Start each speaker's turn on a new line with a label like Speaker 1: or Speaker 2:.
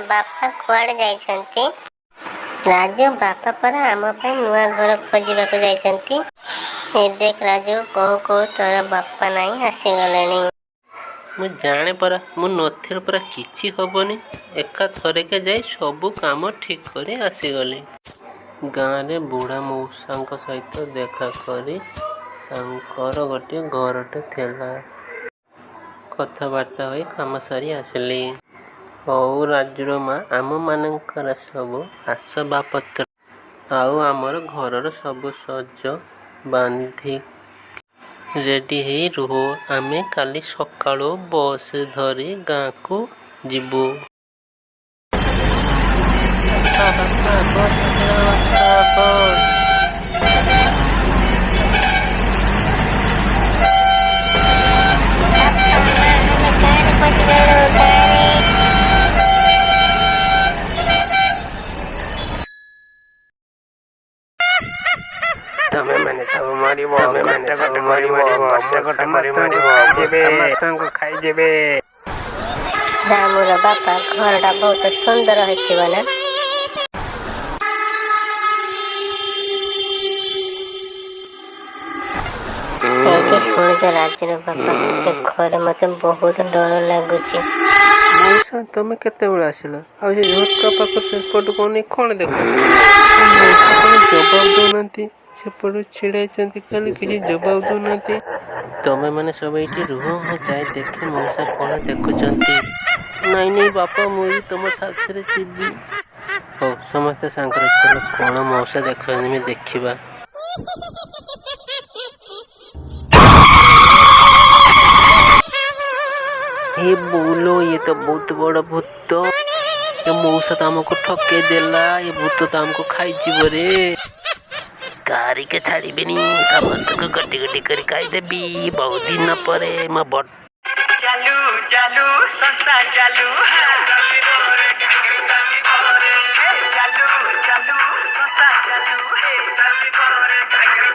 Speaker 1: बापा कुआड़े जाइछंती? राजू बापा परा आम पे नुआ घर खोजिबाकू जाइछंती। ए देख राजू कहू कहू तोर बापा नहीं आसीगलेनी।
Speaker 2: मु जाने परा मु नथिर परा किछि हबनी एका थरेके जाई सबु काम ठीक करे आसीगली। गाँव रे बुढ़ा मौसा सहित देखा करी तांकर गोटे घरटे थिला कथबार्ता होई काम सारी आसिली। हौ राजुर माँ आम मानकर सबु आसबाबपत्र आउ आमर घरर सबु सज बांधी रेडी हेई रुह आमे काली सकाळो बस धरी गाँ को जीवु। बापा बस बापा बस। तमे माने सब मरिबो तमे माने सब मरिबो गट मारी मरिबो समस्तन को खाई जेबे।
Speaker 1: रामुर बापा घरटा बहुत सुंदर होइथिबो ना? राजुर बापा घर मते बहुत डर लगुची।
Speaker 2: मौसा तमे केते बेला आसिला आ जे झटका पाकर से पट कोनी कोन देखो मौसा कोन जवाब दोनंती से पड़ छिड़ाई चंती खाली किसी जवाब दोनंती। तमे माने सब एठी रुह हो जाय देखे मौसा कोन देखुचंती। नहीं नहीं बापा मुई तुम साथरे जीबी। हो समस्त सांकर चलो कोन मौसा देखो में देखिबा। ये बोलो ये तो बहुत बड़ा भूत। ये मौसा तो हमको ठके देला ये भूत तो हमको खाई जीव रे। गारी के छाड़ी बेनी समस्त को गड्डी गड्डी करी खाई देबी बहुत दिन परे म बट चालू चालू सस्ता चालू।